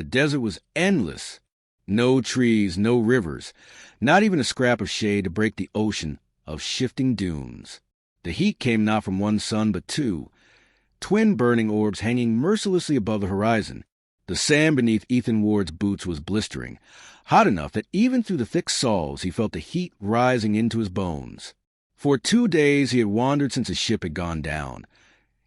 The desert was endless. No trees, no rivers, not even a scrap of shade to break the ocean of shifting dunes. The heat came not from one sun but two, twin burning orbs hanging mercilessly above the horizon. The sand beneath Ethan Ward's boots was blistering, hot enough that even through the thick soles he felt the heat rising into his bones. For 2 days he had wandered since his ship had gone down,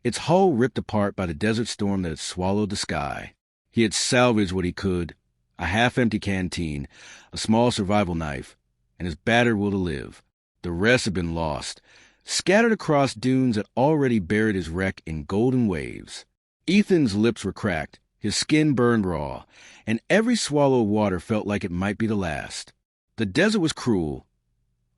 its hull ripped apart by the desert storm that had swallowed the sky. He had salvaged what he could, a half-empty canteen, a small survival knife, and his battered will to live. The rest had been lost, scattered across dunes that already buried his wreck in golden waves. Ethan's lips were cracked, his skin burned raw, and every swallow of water felt like it might be the last. The desert was cruel,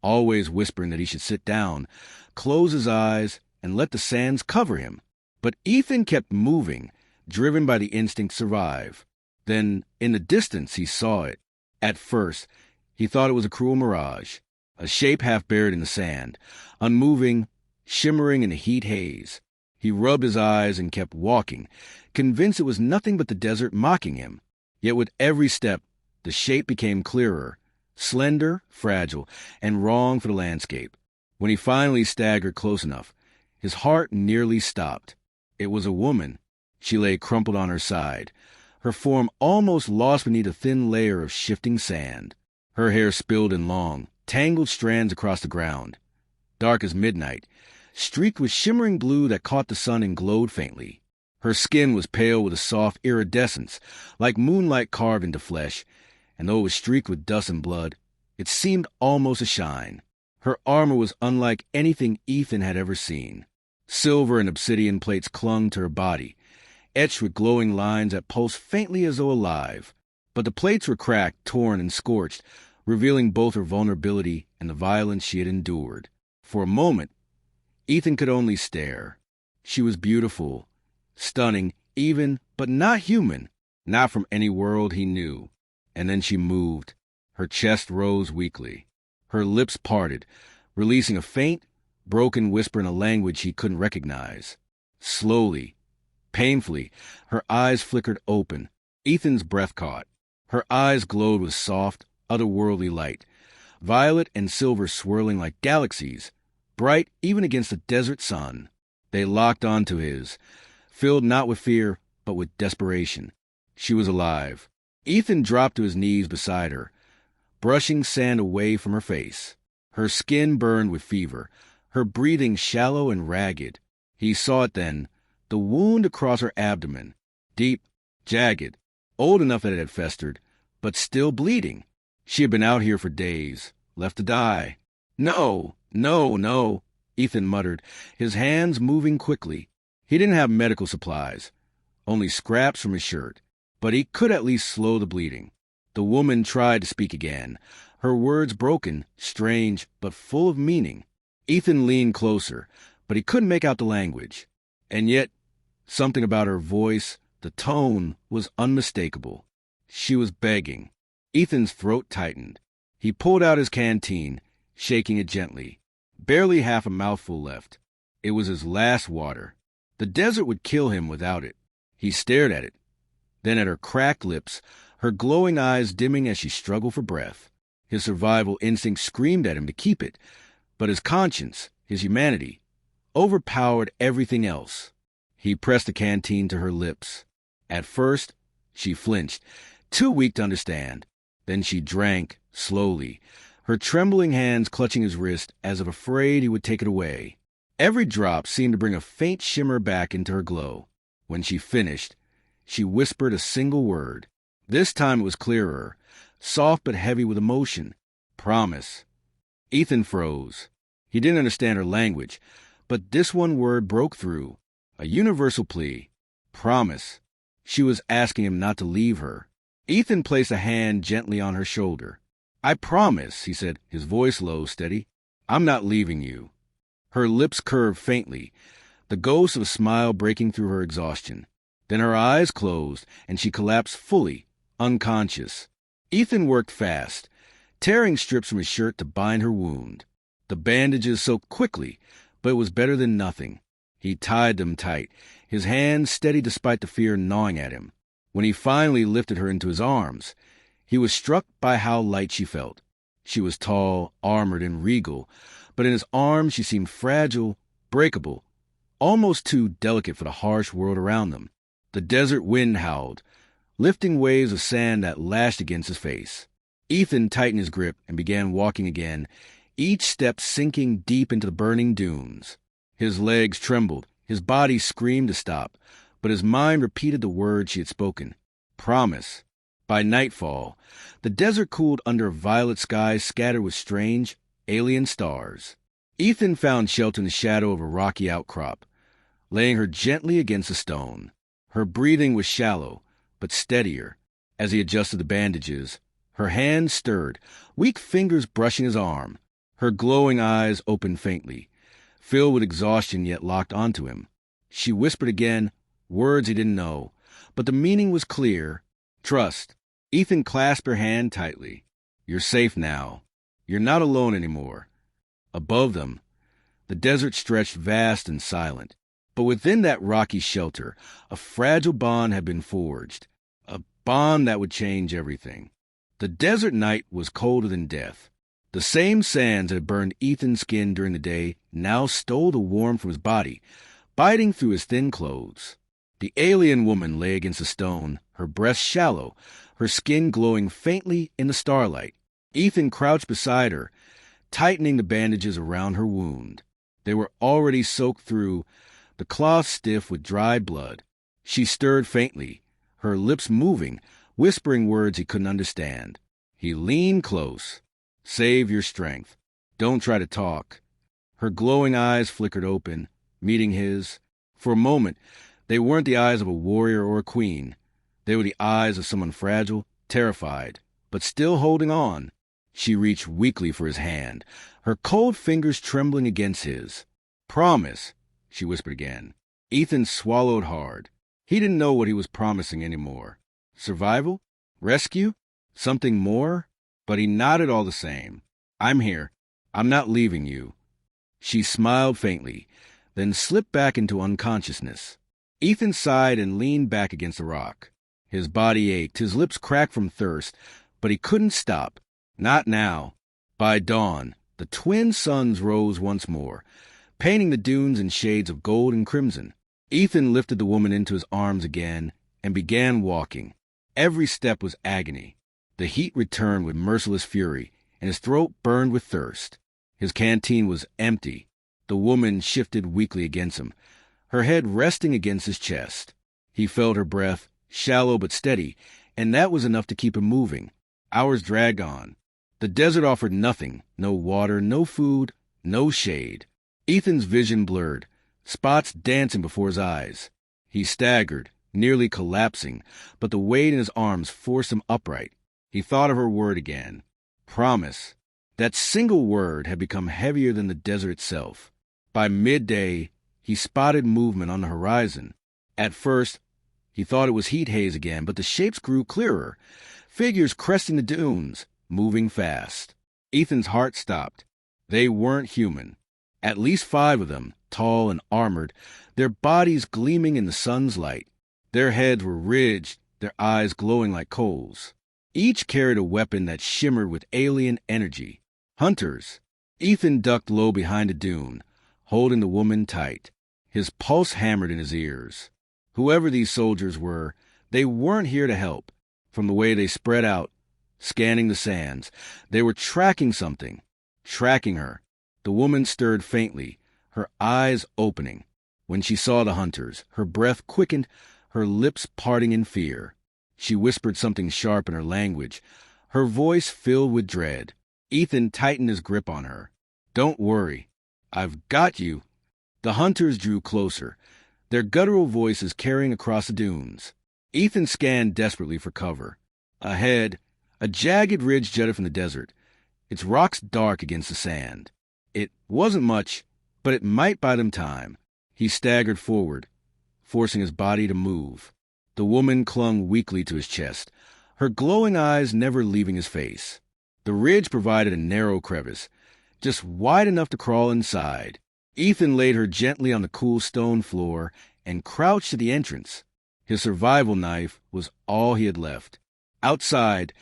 always whispering that he should sit down, close his eyes, and let the sands cover him. But Ethan kept moving, driven by the instinct to survive. Then, in the distance, he saw it. At first, he thought it was a cruel mirage, a shape half buried in the sand, unmoving, shimmering in the heat haze. He rubbed his eyes and kept walking, convinced it was nothing but the desert mocking him. Yet with every step, the shape became clearer, slender, fragile, and wrong for the landscape. When he finally staggered close enough, his heart nearly stopped. It was a woman. She lay crumpled on her side, her form almost lost beneath a thin layer of shifting sand. Her hair spilled in long, tangled strands across the ground, dark as midnight, streaked with shimmering blue that caught the sun and glowed faintly. Her skin was pale with a soft iridescence, like moonlight carved into flesh, and though it was streaked with dust and blood, it seemed almost a shine. Her armor was unlike anything Ethan had ever seen. Silver and obsidian plates clung to her body, etched with glowing lines that pulsed faintly as though alive. But the plates were cracked, torn, and scorched, revealing both her vulnerability and the violence she had endured. For a moment, Ethan could only stare. She was beautiful, stunning, even, but not human, not from any world he knew. And then she moved. Her chest rose weakly. Her lips parted, releasing a faint, broken whisper in a language he couldn't recognize. Slowly, painfully, her eyes flickered open. Ethan's breath caught. Her eyes glowed with soft, otherworldly light, violet and silver swirling like galaxies, bright even against the desert sun. They locked onto his, filled not with fear, but with desperation. She was alive. Ethan dropped to his knees beside her, brushing sand away from her face. Her skin burned with fever, her breathing shallow and ragged. He saw it then, the wound across her abdomen, deep, jagged, old enough that it had festered, but still bleeding. She had been out here for days, left to die. No, no, no, Ethan muttered, his hands moving quickly. He didn't have medical supplies, only scraps from his shirt, but he could at least slow the bleeding. The woman tried to speak again, her words broken, strange, but full of meaning. Ethan leaned closer, but he couldn't make out the language. And yet, something about her voice, the tone, was unmistakable. She was begging. Ethan's throat tightened. He pulled out his canteen, shaking it gently. Barely half a mouthful left. It was his last water. The desert would kill him without it. He stared at it, then at her cracked lips, her glowing eyes dimming as she struggled for breath. His survival instinct screamed at him to keep it, but his conscience, his humanity, overpowered everything else. He pressed the canteen to her lips. At first, she flinched, too weak to understand. Then she drank, slowly, her trembling hands clutching his wrist as if afraid he would take it away. Every drop seemed to bring a faint shimmer back into her glow. When she finished, she whispered a single word. This time it was clearer, soft but heavy with emotion. Promise. Ethan froze. He didn't understand her language, but this one word broke through. A universal plea. Promise. She was asking him not to leave her. Ethan placed a hand gently on her shoulder. I promise, he said, his voice low, steady. I'm not leaving you. Her lips curved faintly, the ghost of a smile breaking through her exhaustion. Then her eyes closed, and she collapsed fully, unconscious. Ethan worked fast, tearing strips from his shirt to bind her wound. The bandages soaked quickly, but it was better than nothing. He tied them tight, his hands steady despite the fear gnawing at him. When he finally lifted her into his arms, he was struck by how light she felt. She was tall, armored, and regal, but in his arms she seemed fragile, breakable, almost too delicate for the harsh world around them. The desert wind howled, lifting waves of sand that lashed against his face. Ethan tightened his grip and began walking again, each step sinking deep into the burning dunes. His legs trembled, his body screamed to stop, but his mind repeated the words she had spoken. Promise. By nightfall, the desert cooled under a violet sky scattered with strange, alien stars. Ethan found shelter in the shadow of a rocky outcrop, laying her gently against a stone. Her breathing was shallow, but steadier. As he adjusted the bandages, her hands stirred, weak fingers brushing his arm. Her glowing eyes opened faintly, filled with exhaustion yet locked onto him. She whispered again, words he didn't know, but the meaning was clear. Trust. Ethan clasped her hand tightly. You're safe now. You're not alone anymore. Above them, the desert stretched vast and silent. But within that rocky shelter, a fragile bond had been forged, a bond that would change everything. The desert night was colder than death. The same sands that had burned Ethan's skin during the day now stole the warmth from his body, biting through his thin clothes. The alien woman lay against a stone, her breast shallow, her skin glowing faintly in the starlight. Ethan crouched beside her, tightening the bandages around her wound. They were already soaked through, the cloth stiff with dried blood. She stirred faintly, her lips moving, whispering words he couldn't understand. He leaned close. Save your strength. Don't try to talk. Her glowing eyes flickered open, meeting his. For a moment, they weren't the eyes of a warrior or a queen. They were the eyes of someone fragile, terrified, but still holding on. She reached weakly for his hand, her cold fingers trembling against his. Promise, she whispered again. Ethan swallowed hard. He didn't know what he was promising anymore. Survival? Rescue? Something more? But he nodded all the same. I'm here. I'm not leaving you. She smiled faintly, then slipped back into unconsciousness. Ethan sighed and leaned back against the rock. His body ached, his lips cracked from thirst, but he couldn't stop. Not now. By dawn, the twin suns rose once more, painting the dunes in shades of gold and crimson. Ethan lifted the woman into his arms again and began walking. Every step was agony. The heat returned with merciless fury, and his throat burned with thirst. His canteen was empty. The woman shifted weakly against him, her head resting against his chest. He felt her breath, shallow but steady, and that was enough to keep him moving. Hours dragged on. The desert offered nothing, no water, no food, no shade. Ethan's vision blurred, spots dancing before his eyes. He staggered, nearly collapsing, but the weight in his arms forced him upright. He thought of her word again. Promise. That single word had become heavier than the desert itself. By midday, he spotted movement on the horizon. At first, he thought it was heat haze again, but the shapes grew clearer. Figures cresting the dunes, moving fast. Ethan's heart stopped. They weren't human. At least 5 of them, tall and armored, their bodies gleaming in the sun's light. Their heads were ridged, their eyes glowing like coals. Each carried a weapon that shimmered with alien energy. Hunters. Ethan ducked low behind a dune, holding the woman tight. His pulse hammered in his ears. Whoever these soldiers were, they weren't here to help. From the way they spread out, scanning the sands, they were tracking something. Tracking her. The woman stirred faintly, her eyes opening. When she saw the hunters, her breath quickened, her lips parting in fear. She whispered something sharp in her language, her voice filled with dread. Ethan tightened his grip on her. Don't worry. I've got you. The hunters drew closer, their guttural voices carrying across the dunes. Ethan scanned desperately for cover. Ahead, a jagged ridge jutted from the desert, its rocks dark against the sand. It wasn't much, but it might buy them time. He staggered forward, forcing his body to move. The woman clung weakly to his chest, her glowing eyes never leaving his face. The ridge provided a narrow crevice, just wide enough to crawl inside. Ethan laid her gently on the cool stone floor and crouched at the entrance. His survival knife was all he had left. Outside,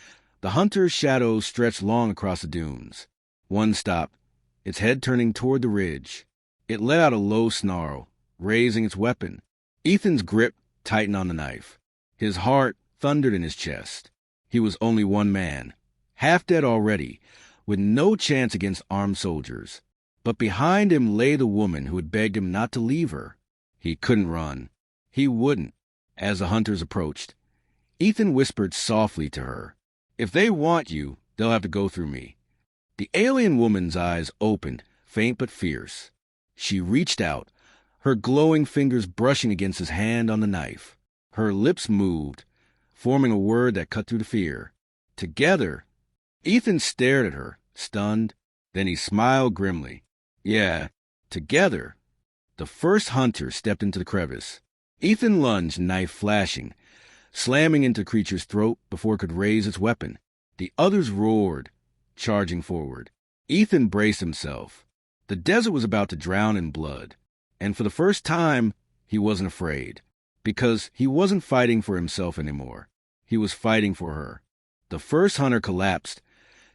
the hunter's shadow stretched long across the dunes. One stopped, its head turning toward the ridge. It let out a low snarl, raising its weapon. Ethan's grip tightened on the knife. His heart thundered in his chest. He was only one man, half dead already, with no chance against armed soldiers. But behind him lay the woman who had begged him not to leave her. He couldn't run. He wouldn't. As the hunters approached, Ethan whispered softly to her, "If they want you, they'll have to go through me." The alien woman's eyes opened, faint but fierce. She reached out, her glowing fingers brushing against his hand on the knife. Her lips moved, forming a word that cut through the fear. Together. Ethan stared at her, stunned. Then he smiled grimly. Yeah, together. The first hunter stepped into the crevice. Ethan lunged, knife flashing, slamming into the creature's throat before it could raise its weapon. The others roared, charging forward. Ethan braced himself. The desert was about to drown in blood, and for the first time, he wasn't afraid, because he wasn't fighting for himself anymore. He was fighting for her. The first hunter collapsed,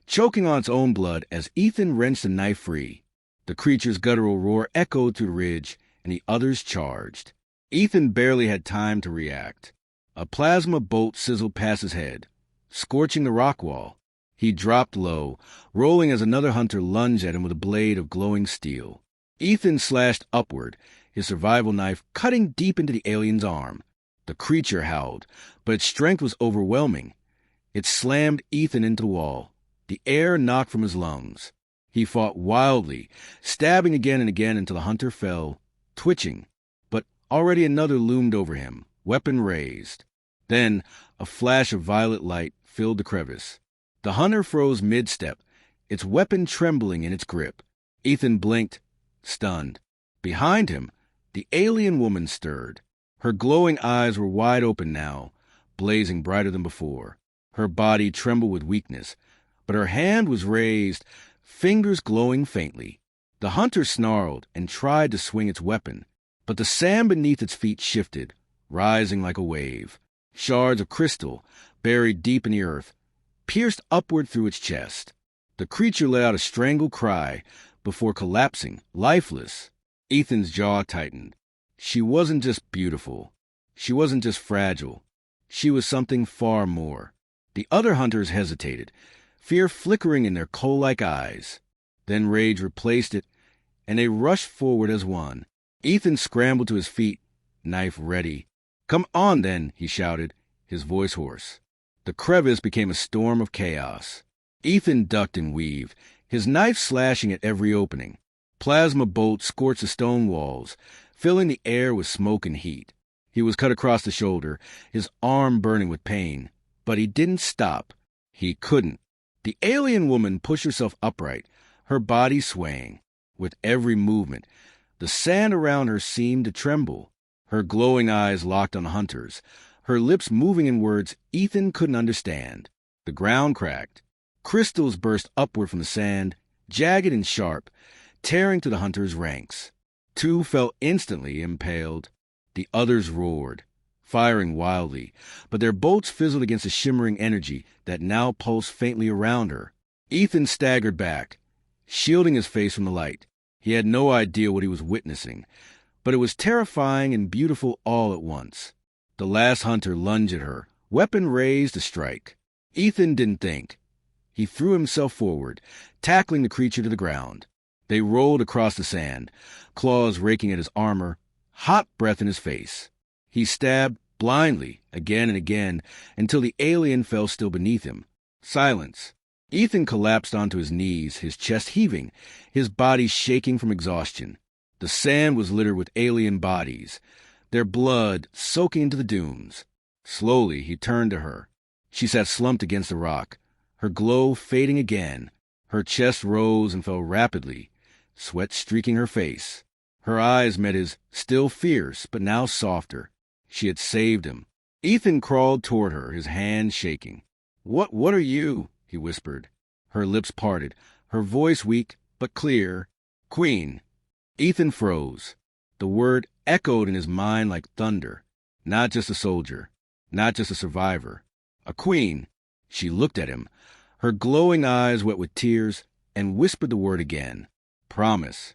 choking on its own blood as Ethan wrenched the knife free. The creature's guttural roar echoed through the ridge, and the others charged. Ethan barely had time to react. A plasma bolt sizzled past his head, scorching the rock wall. He dropped low, rolling as another hunter lunged at him with a blade of glowing steel. Ethan slashed upward, his survival knife cutting deep into the alien's arm. The creature howled, but its strength was overwhelming. It slammed Ethan into the wall. The air knocked from his lungs. He fought wildly, stabbing again and again until the hunter fell, twitching. But already another loomed over him, weapon raised. Then a flash of violet light filled the crevice. The hunter froze mid-step, its weapon trembling in its grip. Ethan blinked, stunned. Behind him, the alien woman stirred. Her glowing eyes were wide open now, blazing brighter than before. Her body trembled with weakness, but her hand was raised, fingers glowing faintly. The hunter snarled and tried to swing its weapon, but the sand beneath its feet shifted, rising like a wave. Shards of crystal, buried deep in the earth, pierced upward through its chest. The creature let out a strangled cry before collapsing, lifeless. Ethan's jaw tightened. She wasn't just beautiful. She wasn't just fragile. She was something far more. The other hunters hesitated, fear flickering in their coal-like eyes. Then rage replaced it, and they rushed forward as one. Ethan scrambled to his feet, knife ready. "Come on, then," he shouted, his voice hoarse. The crevice became a storm of chaos. Ethan ducked and weaved, his knife slashing at every opening. Plasma bolts scorched the stone walls, filling the air with smoke and heat. He was cut across the shoulder, his arm burning with pain. But he didn't stop. He couldn't. The alien woman pushed herself upright, her body swaying. With every movement, the sand around her seemed to tremble. Her glowing eyes locked on the hunters, her lips moving in words Ethan couldn't understand. The ground cracked. Crystals burst upward from the sand, jagged and sharp, tearing to the hunters' ranks. Two fell instantly impaled. The others roared, firing wildly, but their bolts fizzled against the shimmering energy that now pulsed faintly around her. Ethan staggered back, shielding his face from the light. He had no idea what he was witnessing, but it was terrifying and beautiful all at once. The last hunter lunged at her, weapon raised to strike. Ethan didn't think. He threw himself forward, tackling the creature to the ground. They rolled across the sand, claws raking at his armor, hot breath in his face. He stabbed blindly, again and again, until the alien fell still beneath him. Silence. Ethan collapsed onto his knees, his chest heaving, his body shaking from exhaustion. The sand was littered with alien bodies, their blood soaking into the dunes. Slowly, he turned to her. She sat slumped against the rock, her glow fading again. Her chest rose and fell rapidly, sweat streaking her face. Her eyes met his, still fierce, but now softer. She had saved him. Ethan crawled toward her, his hand shaking. What are you?" he whispered. Her lips parted, her voice weak but clear. "Queen." Ethan froze. The word echoed in his mind like thunder. Not just a soldier, not just a survivor. A queen. She looked at him, her glowing eyes wet with tears, and whispered the word again. Promise.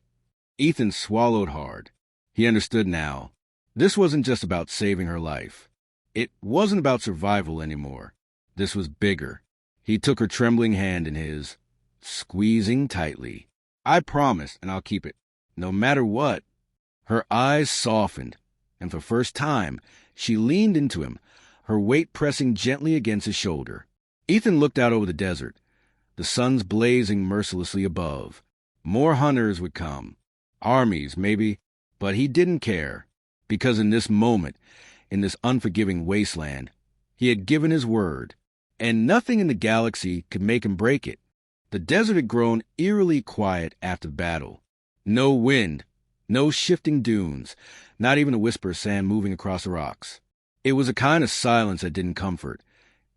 Ethan swallowed hard. He understood now. This wasn't just about saving her life. It wasn't about survival anymore. This was bigger. He took her trembling hand in his, squeezing tightly. I promise, and I'll keep it, no matter what. Her eyes softened, and for the first time, she leaned into him, her weight pressing gently against his shoulder. Ethan looked out over the desert, the sun's blazing mercilessly above. More hunters would come. Armies, maybe, but he didn't care, because in this moment, in this unforgiving wasteland, he had given his word, and nothing in the galaxy could make him break it. The desert had grown eerily quiet after the battle. No wind, no shifting dunes, not even a whisper of sand moving across the rocks. It was a kind of silence that didn't comfort.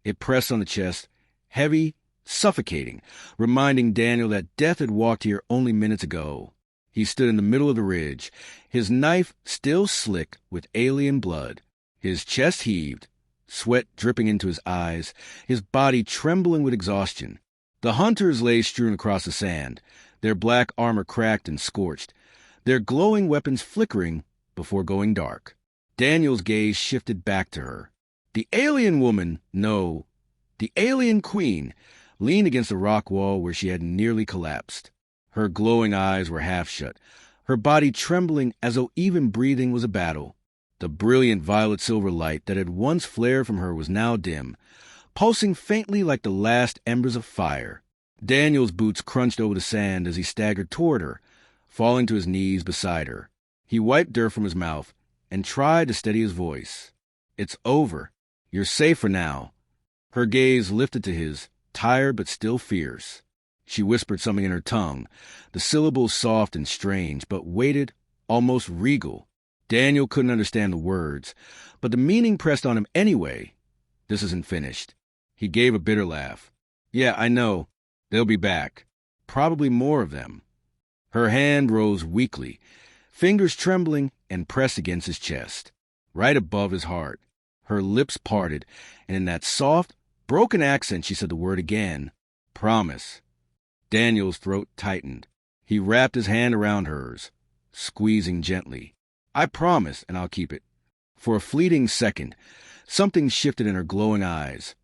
It pressed on the chest, heavy, suffocating, reminding Daniel that death had walked here only minutes ago. He stood in the middle of the ridge, his knife still slick with alien blood. His chest heaved, sweat dripping into his eyes, his body trembling with exhaustion. The hunters lay strewn across the sand, their black armor cracked and scorched, their glowing weapons flickering before going dark. Daniel's gaze shifted back to her. The alien woman, no, the alien queen, leaned against the rock wall where she had nearly collapsed. Her glowing eyes were half shut, her body trembling as though even breathing was a battle. The brilliant violet-silver light that had once flared from her was now dim, pulsing faintly like the last embers of fire. Daniel's boots crunched over the sand as he staggered toward her, falling to his knees beside her. He wiped dirt from his mouth and tried to steady his voice. It's over. You're safer now. Her gaze lifted to his, tired but still fierce. She whispered something in her tongue, the syllables soft and strange, but weighted, almost regal. Daniel couldn't understand the words, but the meaning pressed on him anyway. This isn't finished. He gave a bitter laugh. Yeah, I know. They'll be back. Probably more of them. Her hand rose weakly, fingers trembling and pressed against his chest, right above his heart. Her lips parted, and in that soft, broken accent she said the word again. Promise. Daniel's throat tightened. He wrapped his hand around hers, squeezing gently. I promise, and I'll keep it. For a fleeting second, something shifted in her glowing eyes.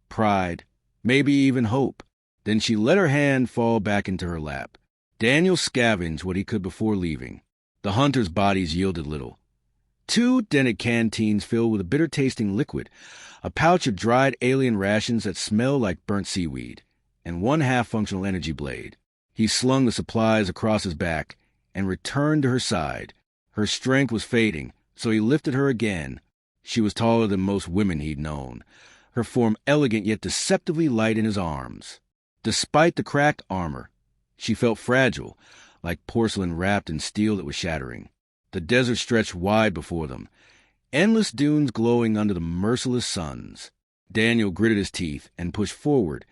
Pride, maybe even hope. Then she let her hand fall back into her lap. Daniel scavenged what he could before leaving. The hunters' bodies yielded little. 2 dented canteens filled with a bitter-tasting liquid, a pouch of dried alien rations that smelled like burnt seaweed, and 1 half-functional energy blade. He slung the supplies across his back and returned to her side. Her strength was fading, so he lifted her again. She was taller than most women he'd known, her form elegant yet deceptively light in his arms. Despite the cracked armor, she felt fragile, like porcelain wrapped in steel that was shattering. The desert stretched wide before them, endless dunes glowing under the merciless suns. Daniel gritted his teeth and pushed forward,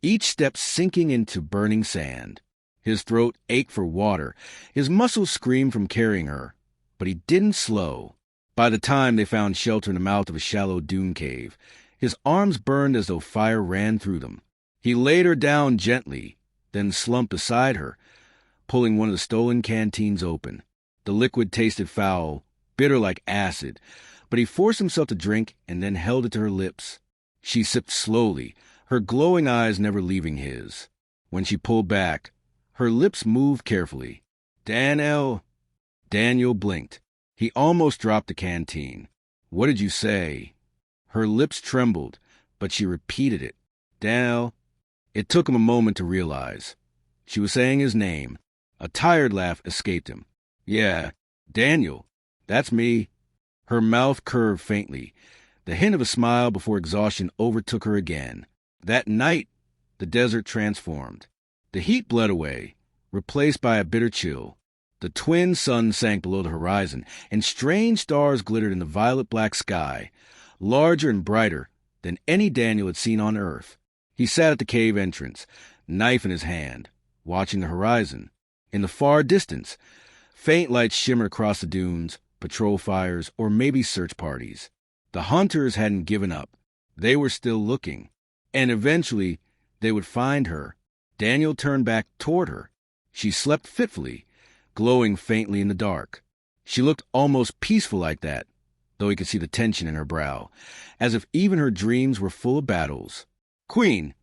each step sinking into burning sand. His throat ached for water, his muscles screamed from carrying her, but he didn't slow. By the time they found shelter in the mouth of a shallow dune cave, his arms burned as though fire ran through them. He laid her down gently, then slumped beside her, pulling one of the stolen canteens open. The liquid tasted foul, bitter like acid, but he forced himself to drink and then held it to her lips. She sipped slowly, her glowing eyes never leaving his. When she pulled back, her lips moved carefully. Daniel blinked. He almost dropped the canteen. What did you say? Her lips trembled, but she repeated it. Daniel. It took him a moment to realize. She was saying his name. A tired laugh escaped him. Yeah, Daniel. That's me. Her mouth curved faintly, the hint of a smile before exhaustion overtook her again. That night, the desert transformed. The heat bled away, replaced by a bitter chill. The twin suns sank below the horizon, and strange stars glittered in the violet-black sky, larger and brighter than any Daniel had seen on Earth. He sat at the cave entrance, knife in his hand, watching the horizon. In the far distance, faint lights shimmered across the dunes, patrol fires, or maybe search parties. The hunters hadn't given up. They were still looking. And eventually, they would find her. Daniel turned back toward her. She slept fitfully, glowing faintly in the dark. She looked almost peaceful like that, though he could see the tension in her brow, as if even her dreams were full of battles. Queen,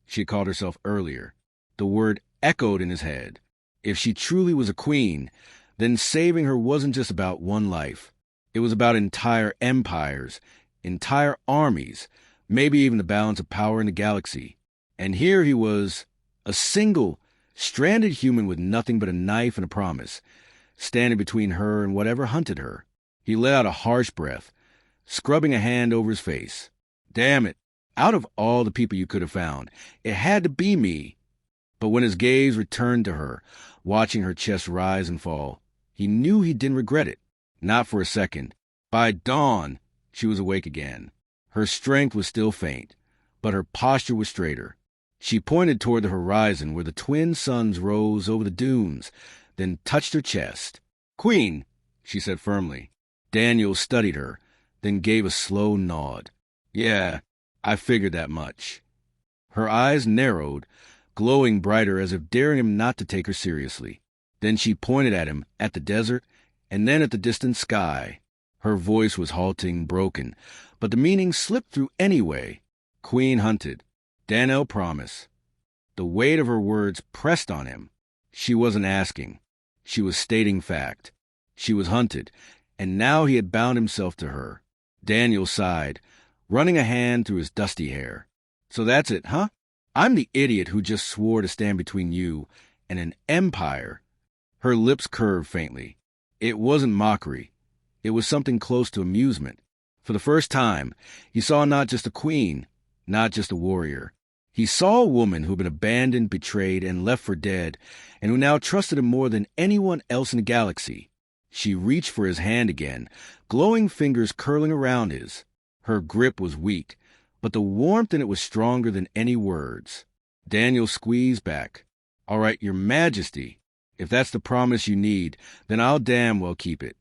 she had called herself earlier. The word echoed in his head. If she truly was a queen, then saving her wasn't just about one life. It was about entire empires, entire armies, maybe even the balance of power in the galaxy. And here he was, a single, stranded human with nothing but a knife and a promise, standing between her and whatever hunted her. He let out a harsh breath, scrubbing a hand over his face. Damn it, out of all the people you could have found, it had to be me. But when his gaze returned to her, watching her chest rise and fall, he knew he didn't regret it. Not for a second. By dawn, she was awake again. Her strength was still faint, but her posture was straighter. She pointed toward the horizon where the twin suns rose over the dunes, then touched her chest. Queen, she said firmly. Daniel studied her, then gave a slow nod. Yeah, I figured that much. Her eyes narrowed, glowing brighter as if daring him not to take her seriously. Then she pointed at him, at the desert, and then at the distant sky. Her voice was halting, broken, but the meaning slipped through anyway. Queen hunted. Daniel promise. The weight of her words pressed on him. She wasn't asking. She was stating fact. She was hunted, and now he had bound himself to her. Daniel sighed, running a hand through his dusty hair. So that's it, huh? I'm the idiot who just swore to stand between you and an empire. Her lips curved faintly. It wasn't mockery. It was something close to amusement. For the first time, he saw not just a queen, not just a warrior. He saw a woman who had been abandoned, betrayed, and left for dead, and who now trusted him more than anyone else in the galaxy. She reached for his hand again, glowing fingers curling around his. Her grip was weak, but the warmth in it was stronger than any words. Daniel squeezed back. All right, Your Majesty. If that's the promise you need, then I'll damn well keep it.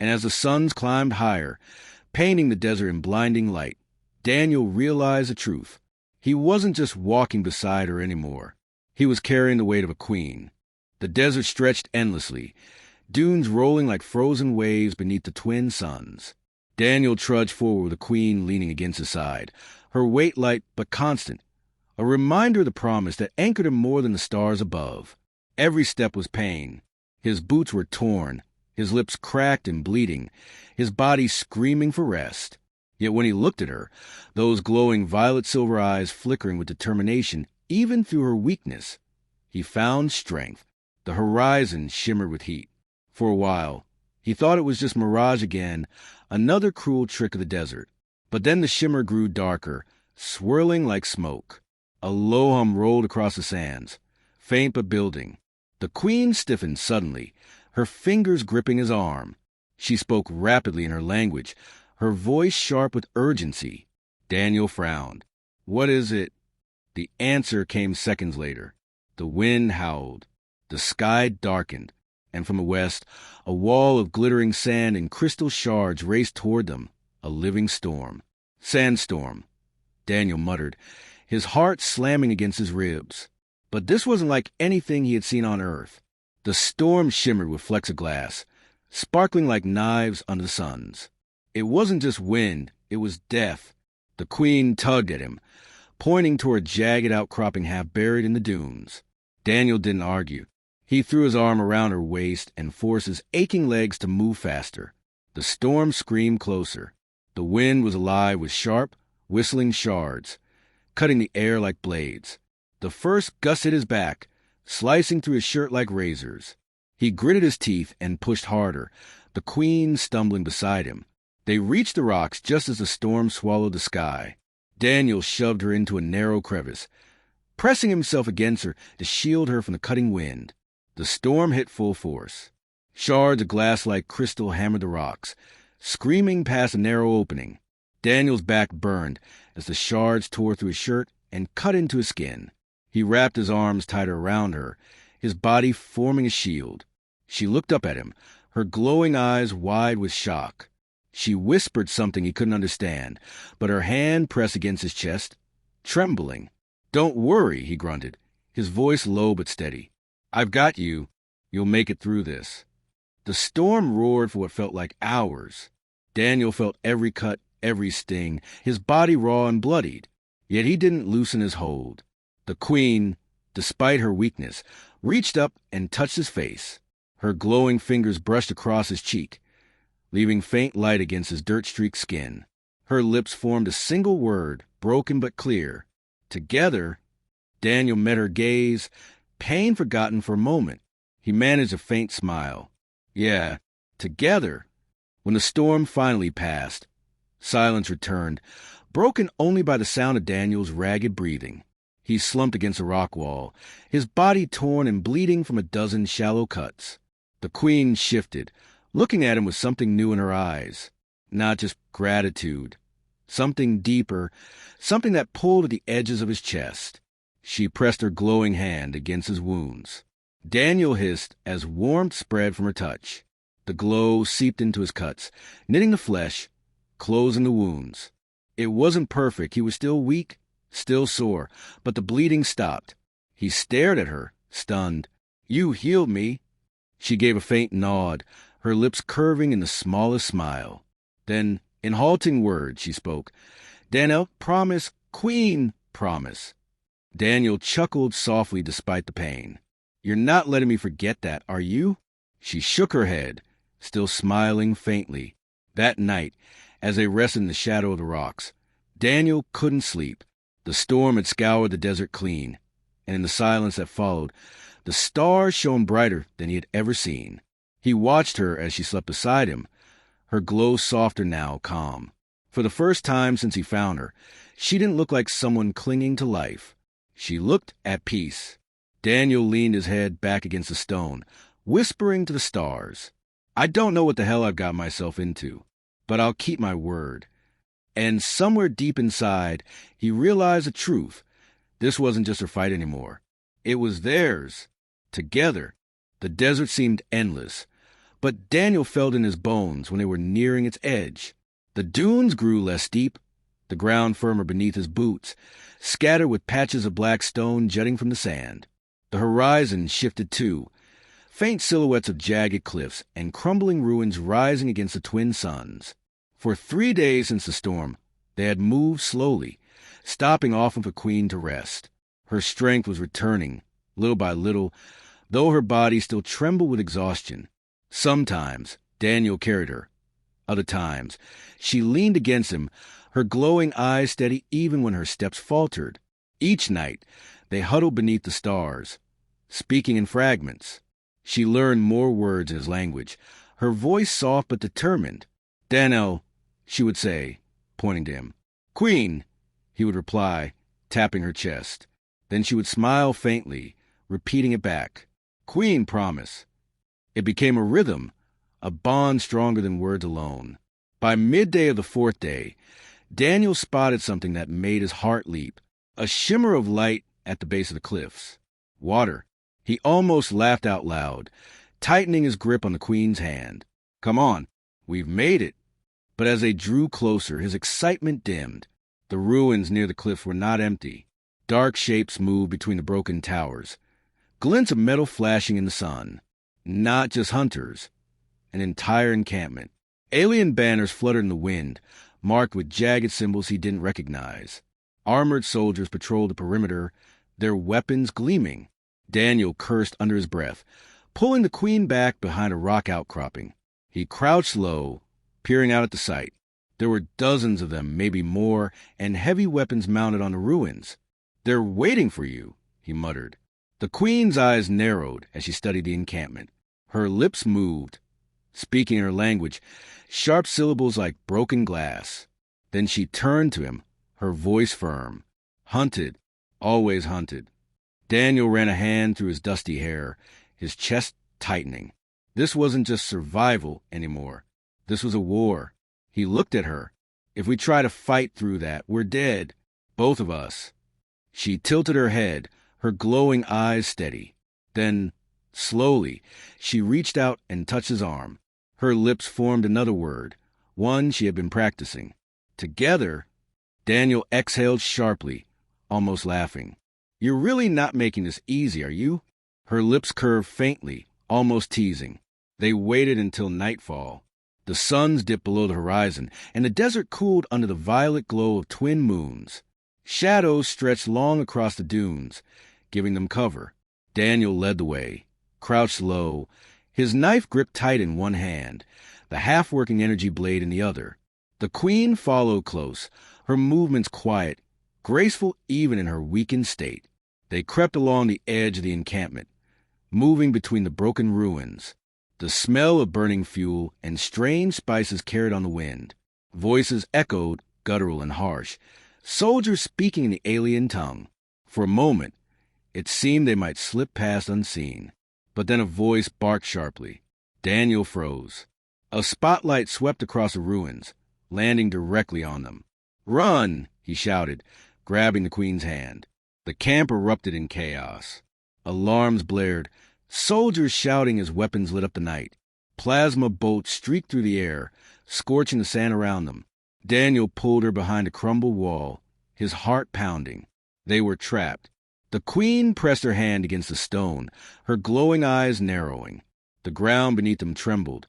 And as the suns climbed higher, painting the desert in blinding light, Daniel realized the truth. He wasn't just walking beside her anymore. He was carrying the weight of a queen. The desert stretched endlessly, dunes rolling like frozen waves beneath the twin suns. Daniel trudged forward with the queen leaning against his side, her weight light but constant, a reminder of the promise that anchored him more than the stars above. Every step was pain. His boots were torn, his lips cracked and bleeding, his body screaming for rest. Yet when he looked at her, those glowing violet-silver eyes flickering with determination even through her weakness, he found strength. The horizon shimmered with heat. For a while, he thought it was just mirage again, another cruel trick of the desert. But then the shimmer grew darker, swirling like smoke. A low hum rolled across the sands, faint but building. The queen stiffened suddenly, her fingers gripping his arm. She spoke rapidly in her language, her voice sharp with urgency. Daniel frowned. What is it? The answer came seconds later. The wind howled. The sky darkened, and from the west, a wall of glittering sand and crystal shards raced toward them, a living storm. Sandstorm, Daniel muttered, his heart slamming against his ribs. But this wasn't like anything he had seen on Earth. The storm shimmered with flecks of glass, sparkling like knives under the suns. It wasn't just wind, it was death. The queen tugged at him, pointing toward a jagged outcropping half buried in the dunes. Daniel didn't argue. He threw his arm around her waist and forced his aching legs to move faster. The storm screamed closer. The wind was alive with sharp, whistling shards, cutting the air like blades. The first gust hit his back, slicing through his shirt like razors. He gritted his teeth and pushed harder, the queen stumbling beside him. They reached the rocks just as the storm swallowed the sky. Daniel shoved her into a narrow crevice, pressing himself against her to shield her from the cutting wind. The storm hit full force. Shards of glass-like crystal hammered the rocks, screaming past a narrow opening. Daniel's back burned as the shards tore through his shirt and cut into his skin. He wrapped his arms tighter around her, his body forming a shield. She looked up at him, her glowing eyes wide with shock. She whispered something he couldn't understand, but her hand pressed against his chest, trembling. "Don't worry," he grunted, his voice low but steady. "I've got you. You'll make it through this." The storm roared for what felt like hours. Daniel felt every cut, every sting, his body raw and bloodied. Yet he didn't loosen his hold. The queen, despite her weakness, reached up and touched his face. Her glowing fingers brushed across his cheek, leaving faint light against his dirt-streaked skin. Her lips formed a single word, broken but clear. Together. Daniel met her gaze, pain forgotten for a moment. He managed a faint smile. Yeah, together. When the storm finally passed, silence returned, broken only by the sound of Daniel's ragged breathing. He slumped against a rock wall, his body torn and bleeding from a dozen shallow cuts. The queen shifted, looking at him with something new in her eyes. Not just gratitude. Something deeper, something that pulled at the edges of his chest. She pressed her glowing hand against his wounds. Daniel hissed as warmth spread from her touch. The glow seeped into his cuts, knitting the flesh, closing the wounds. It wasn't perfect. He was still weak, still sore, but the bleeding stopped. He stared at her, stunned. "You healed me." She gave a faint nod, her lips curving in the smallest smile. Then, in halting words, she spoke. "Daniel, promise, Queen, promise." Daniel chuckled softly despite the pain. "You're not letting me forget that, are you?" She shook her head, still smiling faintly. That night, as they rested in the shadow of the rocks, Daniel couldn't sleep. The storm had scoured the desert clean, and in the silence that followed, the stars shone brighter than he had ever seen. He watched her as she slept beside him, her glow softer now, calm. For the first time since he found her, she didn't look like someone clinging to life. She looked at peace. Daniel leaned his head back against the stone, whispering to the stars. "I don't know what the hell I've got myself into, but I'll keep my word." And somewhere deep inside, he realized the truth. This wasn't just her fight anymore. It was theirs. Together. The desert seemed endless, but Daniel felt in his bones when they were nearing its edge. The dunes grew less steep, the ground firmer beneath his boots, scattered with patches of black stone jutting from the sand. The horizon shifted too, faint silhouettes of jagged cliffs and crumbling ruins rising against the twin suns. For 3 days since the storm, they had moved slowly, stopping often for Queen to rest. Her strength was returning, little by little, though her body still trembled with exhaustion. Sometimes Daniel carried her. Other times, she leaned against him, her glowing eyes steady even when her steps faltered. Each night, they huddled beneath the stars, speaking in fragments. She learned more words in his language, her voice soft but determined. "Daniel," she would say, pointing to him. "Queen," he would reply, tapping her chest. Then she would smile faintly, repeating it back. "Queen, promise." It became a rhythm, a bond stronger than words alone. By midday of the 4th day, Daniel spotted something that made his heart leap, a shimmer of light at the base of the cliffs. Water. He almost laughed out loud, tightening his grip on the Queen's hand. "Come on, we've made it." But as they drew closer, his excitement dimmed. The ruins near the cliffs were not empty. Dark shapes moved between the broken towers, glints of metal flashing in the sun. Not just hunters, an entire encampment. Alien banners fluttered in the wind, marked with jagged symbols he didn't recognize. Armored soldiers patrolled the perimeter, their weapons gleaming. Daniel cursed under his breath, pulling the Queen back behind a rock outcropping. He crouched low, peering out at the sight. There were dozens of them, maybe more, and heavy weapons mounted on the ruins. "They're waiting for you," he muttered. The Queen's eyes narrowed as she studied the encampment. Her lips moved, speaking in her language, sharp syllables like broken glass. Then she turned to him, her voice firm. "Hunted, always hunted." Daniel ran a hand through his dusty hair, his chest tightening. This wasn't just survival anymore. This was a war. He looked at her. "If we try to fight through that, we're dead. Both of us." She tilted her head, her glowing eyes steady. Then, slowly, she reached out and touched his arm. Her lips formed another word, one she had been practicing. Together, Daniel exhaled sharply, almost laughing. "You're really not making this easy, are you?" Her lips curved faintly, almost teasing. They waited until nightfall. The suns dipped below the horizon, and the desert cooled under the violet glow of twin moons. Shadows stretched long across the dunes, giving them cover. Daniel led the way, crouched low, his knife gripped tight in one hand, the half-working energy blade in the other. The queen followed close, her movements quiet, graceful even in her weakened state. They crept along the edge of the encampment, moving between the broken ruins. The smell of burning fuel and strange spices carried on the wind. Voices echoed, guttural and harsh, soldiers speaking in the alien tongue. For a moment, it seemed they might slip past unseen. But then a voice barked sharply. Daniel froze. A spotlight swept across the ruins, landing directly on them. "Run!" he shouted, grabbing the queen's hand. The camp erupted in chaos. Alarms blared, soldiers shouting as weapons lit up the night. Plasma bolts streaked through the air, scorching the sand around them. Daniel pulled her behind a crumbled wall, his heart pounding. They were trapped. The queen pressed her hand against the stone, her glowing eyes narrowing. The ground beneath them trembled,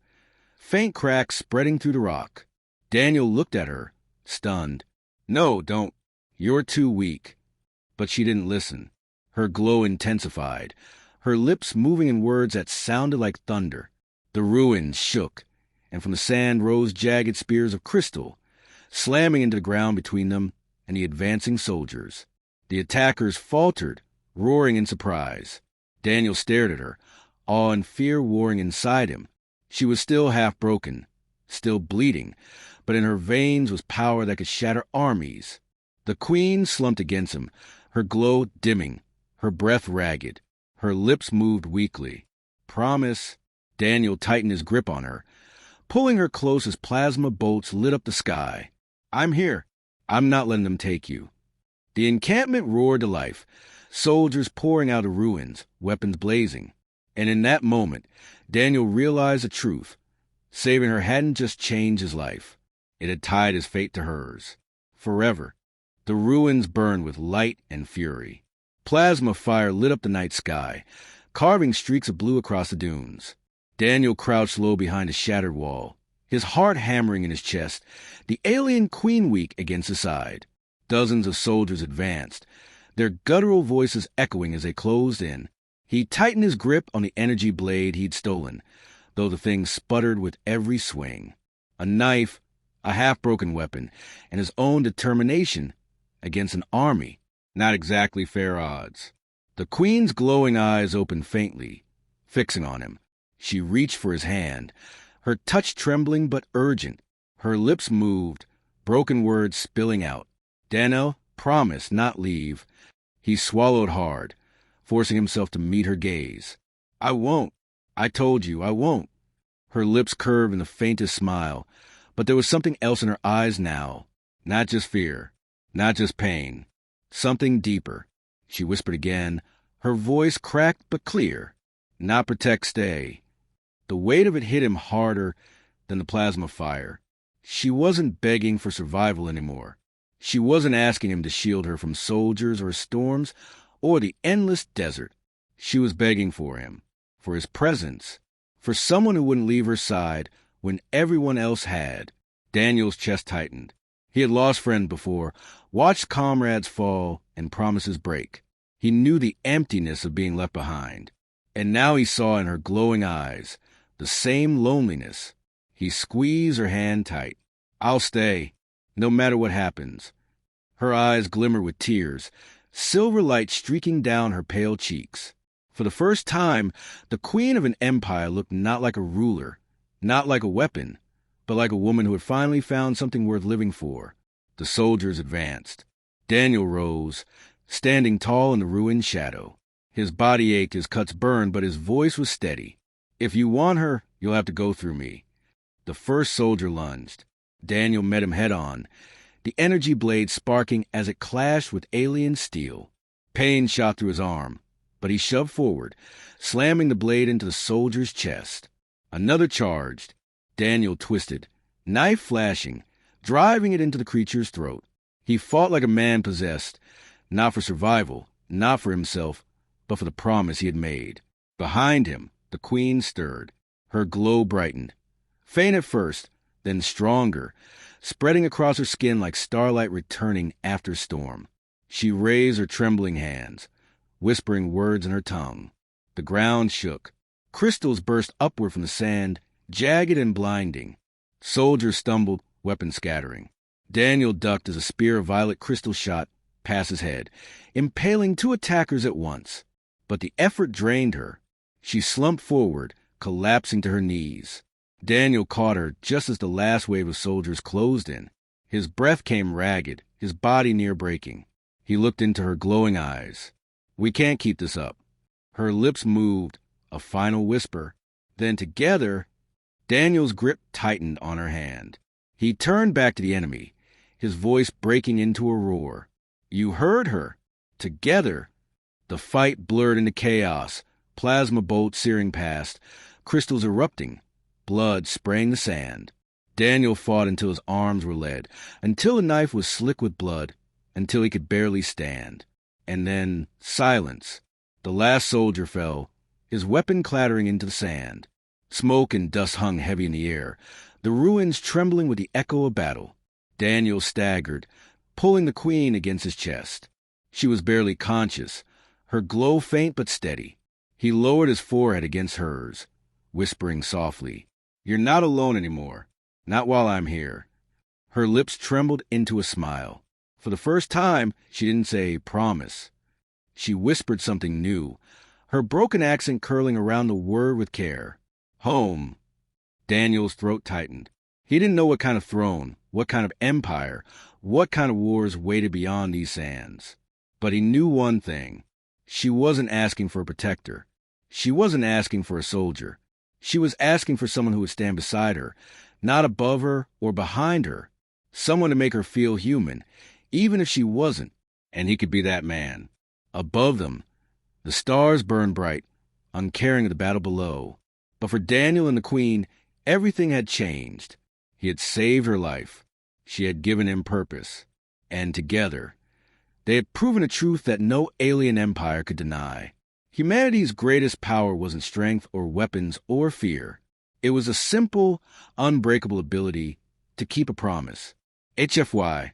faint cracks spreading through the rock. Daniel looked at her, stunned. "No, don't. You're too weak." But she didn't listen. Her glow intensified, her lips moving in words that sounded like thunder. The ruins shook, and from the sand rose jagged spears of crystal, slamming into the ground between them and the advancing soldiers. The attackers faltered, roaring in surprise. Daniel stared at her, awe and fear warring inside him. She was still half broken, still bleeding, but in her veins was power that could shatter armies. The queen slumped against him, her glow dimming, her breath ragged. Her lips moved weakly. "Promise." Daniel tightened his grip on her, pulling her close as plasma bolts lit up the sky. "I'm here. I'm not letting them take you." The encampment roared to life, soldiers pouring out of ruins, weapons blazing. And in that moment, Daniel realized the truth. Saving her hadn't just changed his life. It had tied his fate to hers. Forever. The ruins burned with light and fury. Plasma fire lit up the night sky, carving streaks of blue across the dunes. Daniel crouched low behind a shattered wall, his heart hammering in his chest, the alien queen weak against his side. Dozens of soldiers advanced, their guttural voices echoing as they closed in. He tightened his grip on the energy blade he'd stolen, though the thing sputtered with every swing. A knife, a half-broken weapon, and his own determination against an army. Not exactly fair odds. The queen's glowing eyes opened faintly, fixing on him. She reached for his hand, her touch trembling but urgent. Her lips moved, broken words spilling out. "Daniel, promise, not leave." He swallowed hard, forcing himself to meet her gaze. "I won't. I told you, I won't." Her lips curved in the faintest smile, but there was something else in her eyes now. Not just fear, not just pain. Something deeper. She whispered again, her voice cracked but clear. "Not protect, stay." The weight of it hit him harder than the plasma fire. She wasn't begging for survival anymore. She wasn't asking him to shield her from soldiers or storms or the endless desert. She was begging for him, for his presence, for someone who wouldn't leave her side when everyone else had. Daniel's chest tightened. He had lost friends before, watched comrades fall and promises break. He knew the emptiness of being left behind. And now he saw in her glowing eyes the same loneliness. He squeezed her hand tight. "I'll stay, no matter what happens." Her eyes glimmered with tears, silver light streaking down her pale cheeks. For the first time, the queen of an empire looked not like a ruler, not like a weapon, but like a woman who had finally found something worth living for. The soldiers advanced. Daniel rose, standing tall in the ruined shadow. His body ached, his cuts burned, but his voice was steady. "If you want her, you'll have to go through me." The first soldier lunged. Daniel met him head-on, the energy blade sparking as it clashed with alien steel. Pain shot through his arm, but he shoved forward, slamming the blade into the soldier's chest. Another charged. Daniel twisted, knife flashing, driving it into the creature's throat. He fought like a man possessed, not for survival, not for himself, but for the promise he had made. Behind him, the queen stirred. Her glow brightened. Faint at first, then stronger, spreading across her skin like starlight returning after storm. She raised her trembling hands, whispering words in her tongue. The ground shook. Crystals burst upward from the sand, jagged and blinding. Soldiers stumbled, weapons scattering. Daniel ducked as a spear of violet crystal shot past his head, impaling 2 attackers at once. But the effort drained her. She slumped forward, collapsing to her knees. Daniel caught her just as the last wave of soldiers closed in. His breath came ragged, his body near breaking. He looked into her glowing eyes. "We can't keep this up." Her lips moved, a final whisper. Then together, Daniel's grip tightened on her hand. He turned back to the enemy, his voice breaking into a roar. "You heard her." Together, the fight blurred into chaos, plasma bolts searing past, crystals erupting, blood spraying the sand. Daniel fought until his arms were lead, until the knife was slick with blood, until he could barely stand. And then silence. The last soldier fell, his weapon clattering into the sand. Smoke and dust hung heavy in the air, the ruins trembling with the echo of battle. Daniel staggered, pulling the queen against his chest. She was barely conscious, her glow faint but steady. He lowered his forehead against hers, whispering softly, "You're not alone anymore. Not while I'm here." Her lips trembled into a smile. For the first time, she didn't say promise. She whispered something new, her broken accent curling around the word with care. "Home." Daniel's throat tightened. He didn't know what kind of throne, what kind of empire, what kind of wars waited beyond these sands. But he knew one thing. She wasn't asking for a protector. She wasn't asking for a soldier. She was asking for someone who would stand beside her, not above her or behind her. Someone to make her feel human, even if she wasn't, and he could be that man. Above them, the stars burned bright, uncaring of the battle below. But for Daniel and the queen, everything had changed. He had saved her life. She had given him purpose. And together, they had proven a truth that no alien empire could deny. Humanity's greatest power wasn't strength or weapons or fear. It was a simple, unbreakable ability to keep a promise. HFY,